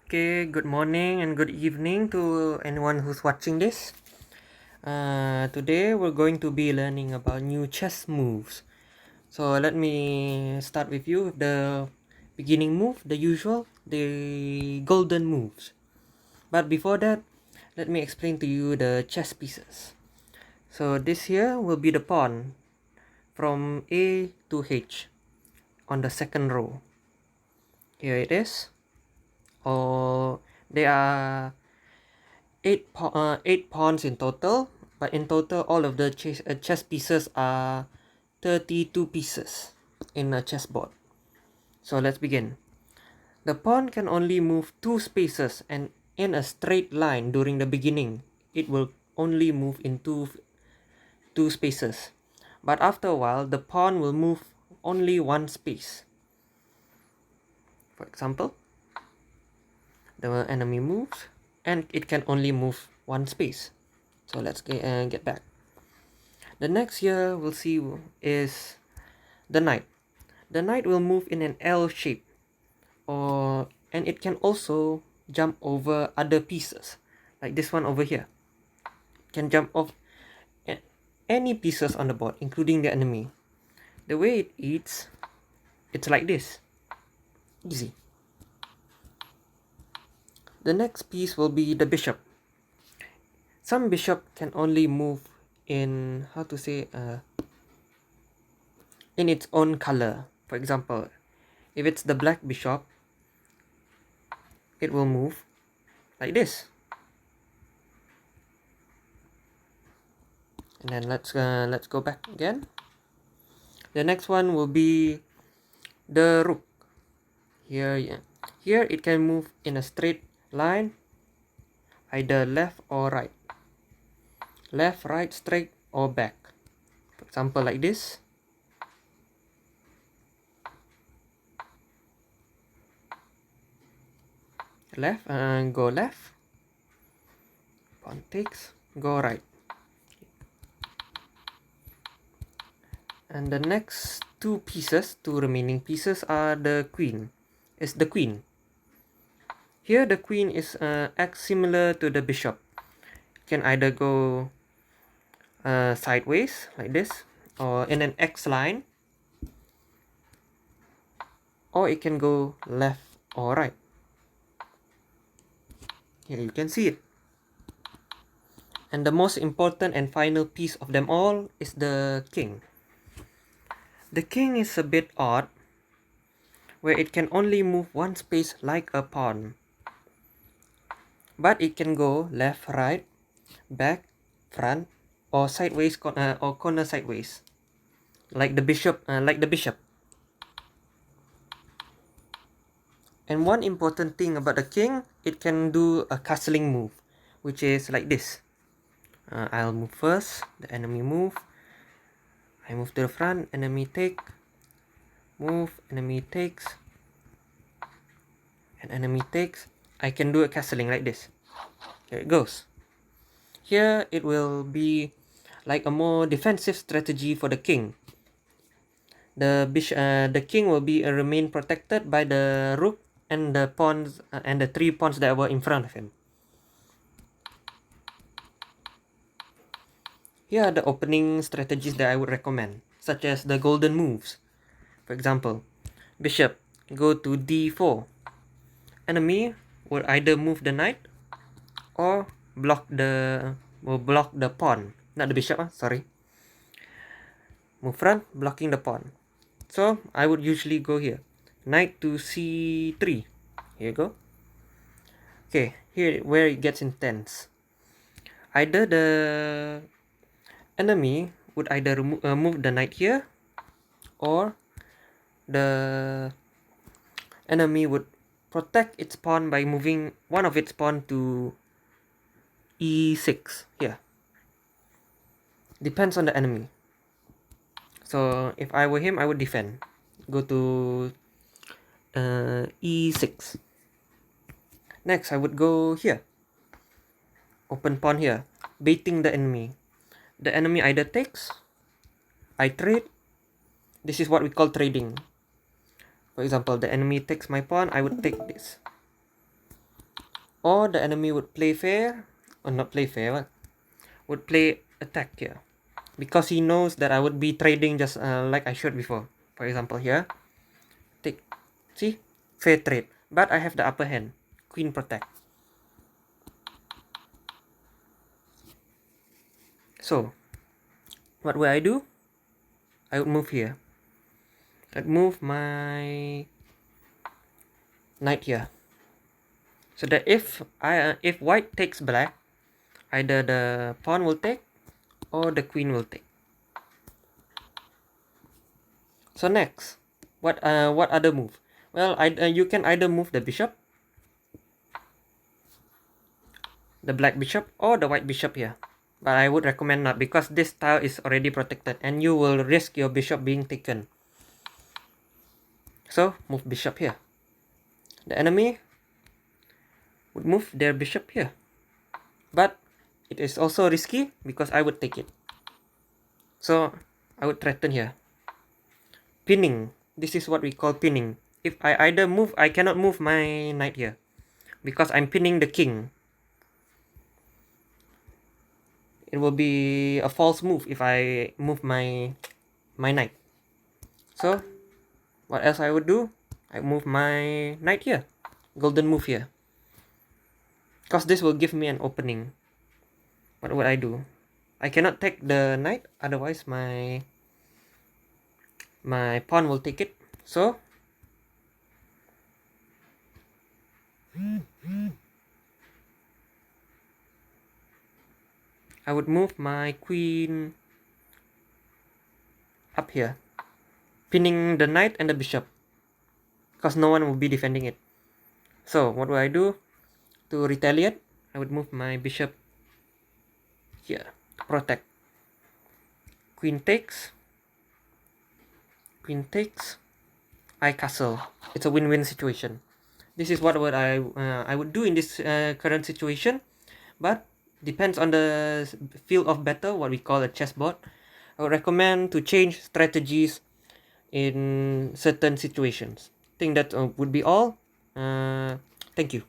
Okay, good morning and good evening to anyone who's watching this. Today we're going to be learning about new chess moves. So let me start with you with the beginning move, the usual, the golden moves. But before that, let me explain to you the chess pieces. So this here will be the pawn from A to H on the second row. Here it is. Or there are eight pawns in total, but in total all of the chess pieces are 32 pieces in a chessboard. So let's begin. The pawn can only move two spaces and in a straight line during the beginning. It will only move in two spaces. But after a while, the pawn will move only one space. For example, the enemy moves and it can only move one space. So let's get back. The next here we'll see is the knight. The knight will move in an L shape, and it can also jump over other pieces, like this one over here. It can jump off any pieces on the board, including the enemy. The way it eats, it's like this. Easy. The next piece will be the bishop. Some bishop can only move in in its own color. For example, if it's the black bishop, it will move like this. And then let's go back again. The next one will be the rook. Here it can move in a straight line, either left or right. Left, right, straight, or back. For example, like this. Left, go left. Pawn takes, go right. And the next two remaining pieces are the queen. It's the queen. Here the queen is acts similar to the bishop. Can either go sideways like this, or in an X line, or it can go left or right. Here you can see it. And the most important and final piece of them all is the king. The king is a bit odd, where it can only move one space like a pawn. But it can go left, right, back, front, or sideways, or corner sideways, like the bishop. And one important thing about the king, it can do a castling move, which is like this. I'll move first, the enemy move. I move to the front, enemy take, move, enemy takes, and enemy takes. I can do a castling like this. Here it goes. Here it will be like a more defensive strategy for the king. The king will be remain protected by the rook and the pawns and the three pawns that were in front of him. Here are the opening strategies that I would recommend, such as the golden moves. For example, bishop go to d4. Enemy will either move the knight or block the pawn. Not the bishop, sorry. Move front, blocking the pawn. So I would usually go here. Knight to c3. Here you go. Okay, here where it gets intense. Either the enemy would either move the knight here, or the enemy would protect its pawn by moving one of its pawn to e6 here. Depends on the enemy. So if I were him, I would defend. Go to e6. Next, I would go here. Open pawn here, baiting the enemy. The enemy either takes, I trade. This is what we call trading. For example, the enemy takes my pawn, I would take this. or the enemy would play fair, or not play fair, but would play attack here, because he knows that I would be trading just like I showed before. For example, here, take, see, fair trade, but I have the upper hand, queen protect. So, what will I do? I would move here. I'd move my knight here, so that if white takes black, either the pawn will take or the queen will take. So next, what other move? Well, you can either move the bishop, the black bishop, or the white bishop here. But I would recommend not, because this tile is already protected and you will risk your bishop being taken. So move bishop here. The enemy would move their bishop here, but it is also risky because I would take it. So I would threaten here. Pinning. This is what we call pinning. If I either move, I cannot move my knight here because I'm pinning the king. It will be a false move if I move my knight. So what else I would do? I move my knight here. Golden move here. Because this will give me an opening. What would I do? I cannot take the knight, otherwise my pawn will take it. So I would move my queen up here, pinning the knight and the bishop, because no one will be defending it. So what do I do? To retaliate, I would move my bishop here to protect. Queen takes, I castle. It's a win-win situation. This is what I would do in this current situation, but depends on the field of battle, what we call a chessboard. I would recommend to change strategies in certain situations. I think that would be all. Thank you.